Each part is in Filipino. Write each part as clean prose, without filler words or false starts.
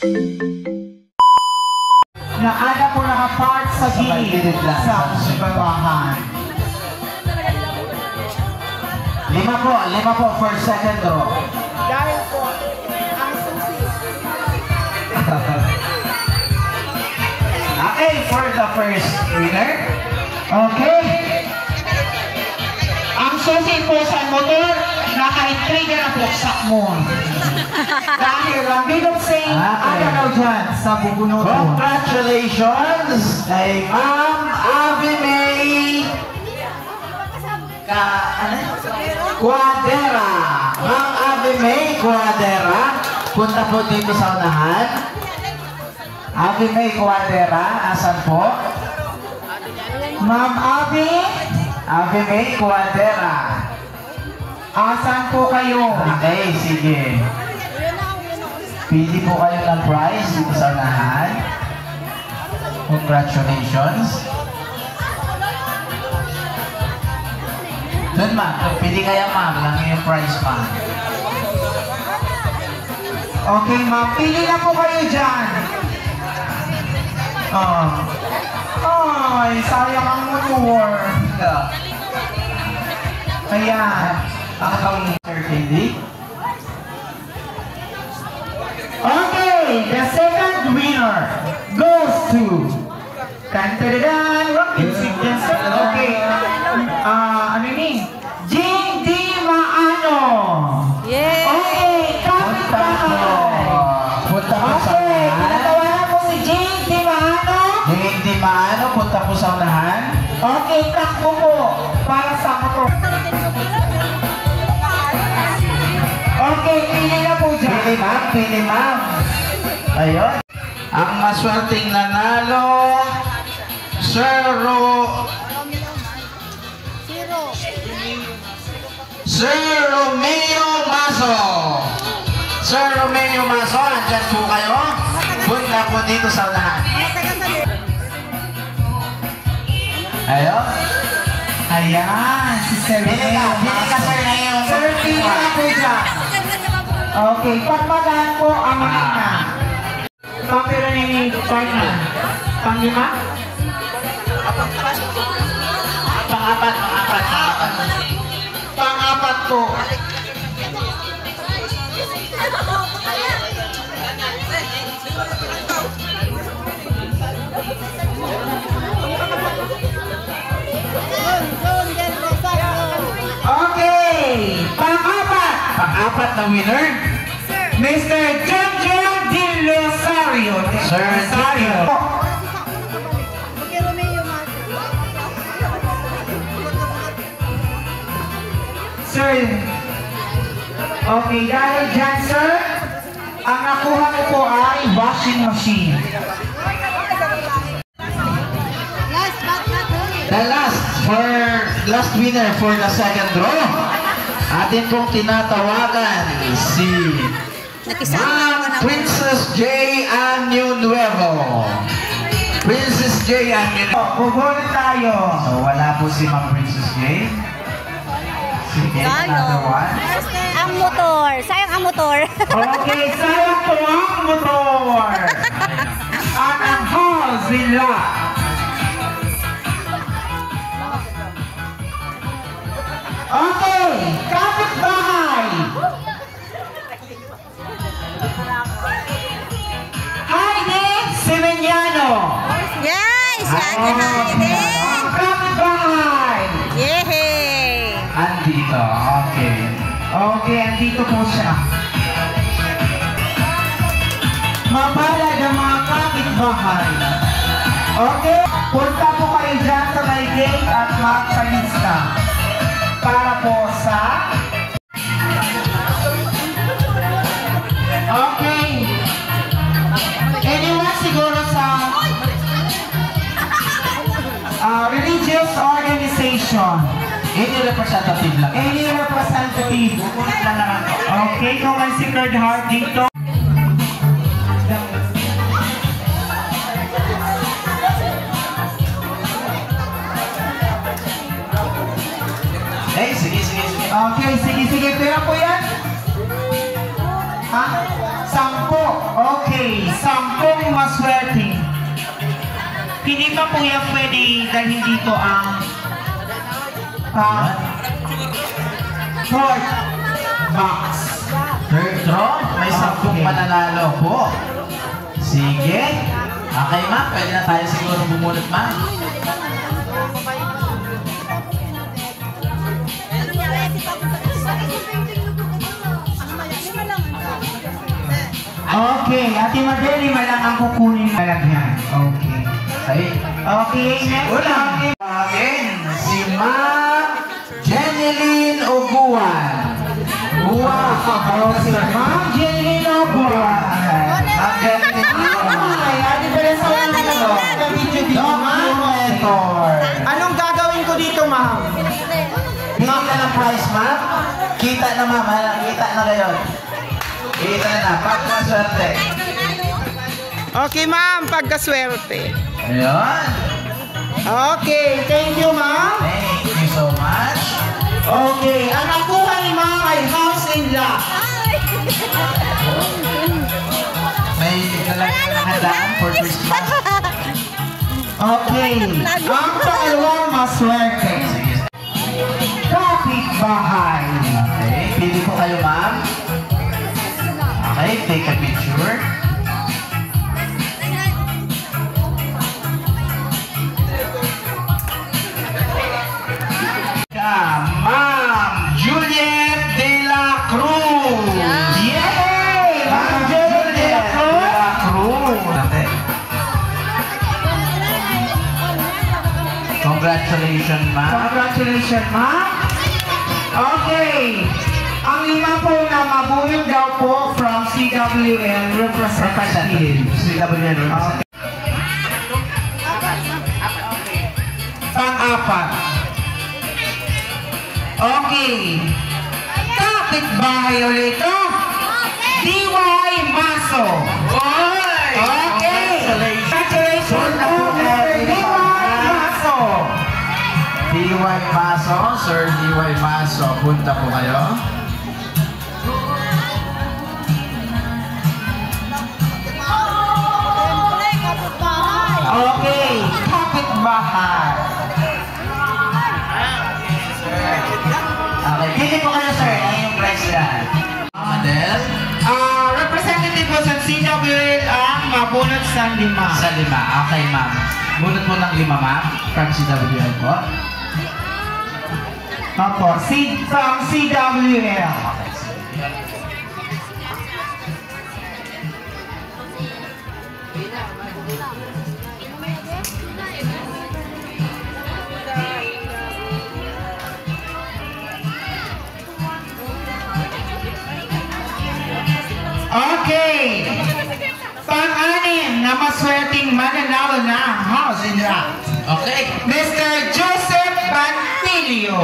Na ada po naka-park sa gilid sa bawahan. 5 po for second row. Dahil po, ang susi. Okay, for the first winner. Okay. Ang susi po sa motor, naka-intriga na po sa moon. Dahil ang bidong say, ada daw dyan sa bubunod po. Congratulations kay Ma'am Ave May Cuadera. Ma'am Ave May Cuadera, punta po dito sa unahan. Ave May Cuadera, asan po? Ma'am Abby, Ave May Cuadera. asan po kayo? Okay, sige. Pili po kayo ng prize dito sa unahan. Congratulations. Doon ma'am, pili kayo ma'am lang yung prize ma'am. Okay ma'am, pili na po kayo dyan. Ay, sayang ang motor. Ayan. Ang kawin Sir Candy. Okay, the second winner goes to Kantadadan Music Dancer. Okay, ano ni? Jing Di Maano. Yay! Okay, kapit-bahay. Punta po sa Okay, unahan. pinatawanan po si Jing Di Maano. Hindi maano, punta po sa unahan. Okay, takbo po para sa motor. Okay, pili na po dyan. Pili ma'am. Ayun. Ang maswerteng nanalo, Sir Romeo Maso. Sir Romeo Maso, andyan po kayo. Punta po dito sa unahan. Ayun. Ayan, si Sir Pili ka sir na yung Sir, pili na po dyan. Okay, pagpagahan po ang mga na. Pamira ni partner. Panglima? Pangapat. Pangapat po. Okay, Pangapat na winner. Mr. John Di Rosario. Sir Rosario. Sir, okay, dahil dyan, sir, ang nakuha ko po ay washing machine. The last winner for the second draw. Atin pong tinatawagan si Ma'am Princess J. Anyo Nuevo. Princess J. Anyo Nuevo. Bubulot tayo. So wala po si Ma'am Princess J. Sige, another one. Ang motor. Sayang ang motor. Okay, sayang po ang motor. At ang hall sila. Okay, kapit-bahay. Heidi Semeniano. Yay! Si Ate Heidi. Kapit-bahay. Yay! Andito, okay. Okay, andito po siya. Mapalad ang mga kapit-bahay. Okay, punta po kayo dyan sa may gate at magpalista. Para po sa... Okay. Anyone siguro sa... religious organization. Any representative lang. Any representative. Okay, kung may Sacred Heart dito. Hey, sige. Okay, sige. Pera po yan? Ha? 10. Okay, pong maswerte, hindi pa po yan pwede dahil dito ang fourth box. Third draw, may 10 mananalo po. Sige. Okay, ma'am. Pwede na tayo siguro bumunot, ma'am. Okay, Ate Mabel, lima lang ang kukunin na lang yan. Okay. Okay. Okay, next Ulang time. again, si Ma'am Jeneline Oguan. Wow! Si Ma'am Jeneline Oguan. Ma'am Jeneline Oguan. Ay, Ate Teresa, Documentor. anong gagawin ko dito, ma'am? Kita ng prize, ma'am. Kita na, ma'am. Kita na ngayon. Kita na. Pagkaswerte. Okay, ma'am, pagkaswerte. Ayun. Okay, thank you, ma'am. Thank you so much. Okay, ang nakuha ni ma'am ay house and lot. May handaan for Christmas. Okay, ang pangalawang maswerte. Sige. Kapitbahay. Okay, pili po kayo, ma'am. Okay, take a picture. Ma'am Juliet de la Cruz. Yay! Ma'am Juliet de la Cruz. Congratulations, ma'am. Congratulations, ma'am. Okay. Ang lima po na mabunod daw po from CWL representative. CWN representative. Pang-apat. Okay. Kapitbahay ulit ito. D.Y. Maso. Okay. Congratulations po kay D.Y. Maso. D.Y. Maso, Sir D.Y. Maso, punta po kayo. Okay. Kapitbahay. Okay, pili po kayo, sir. Ano yung price yan? Adel? Representative po sa CWL ang mabunod sa lima. Sa 5. Okay, ma'am. Bunot po ng 5, ma'am. From CWL po. Opo, from CWL. Okay. Pang-anim na maswerteng mananalo ng house and lot. Okay. Mr. Joseph Bantilio.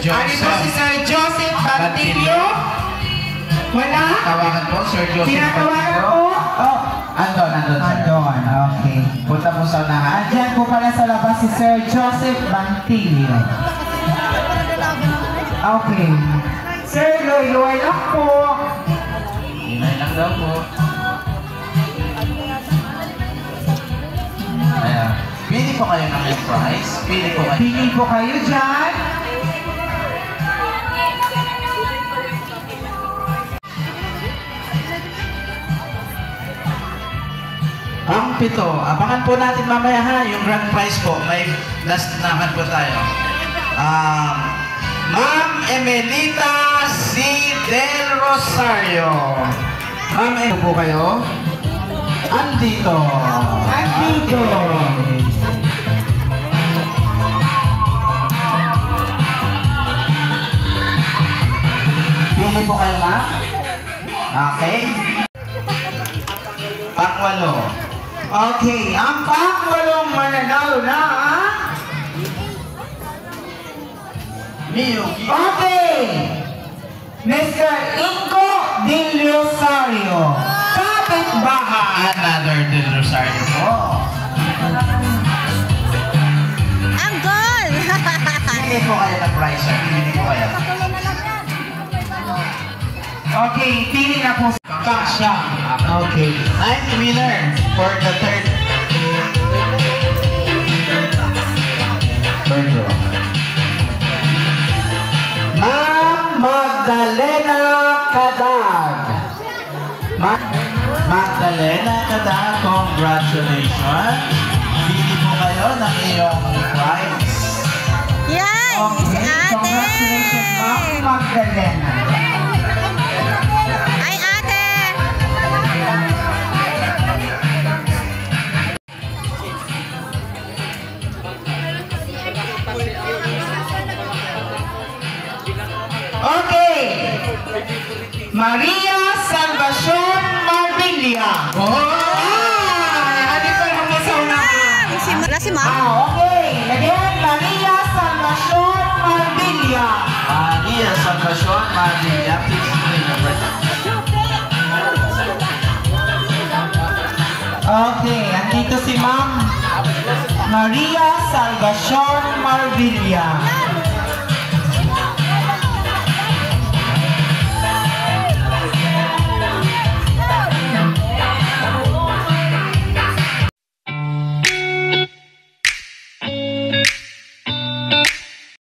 Ano po si Sir Joseph Bantilio? Wala? Tawagan po, Sir Joseph. Tinatawagan po? Oh, Andon, sir. andon. Okay. Punta po sa unahan. Diyan po pala sa labas si Sir Joseph Bantilio. Okay. Sir, loy-loy lang po. Hinay lang daw po. Ayan. Pili po kayo ng yung price. Pili po kayo. Pili po kayo dyan. Ang 7. Abangan po natin mamaya ha. Yung grand prize po. May last naman po tayo. Ma'am Emelita C. Del Rosario. Ma'am, ano po kayo? Andito. Andito. Pili po kayo, ma'am. Okay. Pang-8. Okay, ang pang-walong mananalo na Miyuki. okay, Mr. Inco Del Rosario, kapitbahay. Another Del Rosario po. Ang goal! Pili po kayo ng price, sir. Pili po kayo. Okay, pili na po. Kasha. Okay. Ninth winner for the third row. Ma'am Magdalena Cadag. Magdalena Cadag, congratulations. Bili po kayo ng iyong prize. Yan! Si Okay, ate! congratulations, Ma'am Magdalena. Ay, ate! Okay. Maria Salvacion Marbilla. Ano pa yung nasa unahan? Si ma'am. Okay. Again, Maria Salvacion Marbilla. Maria Salvacion Marbilla, please bring the prize. Okay, andito si Ma'am Maria Salvacion Marbilla.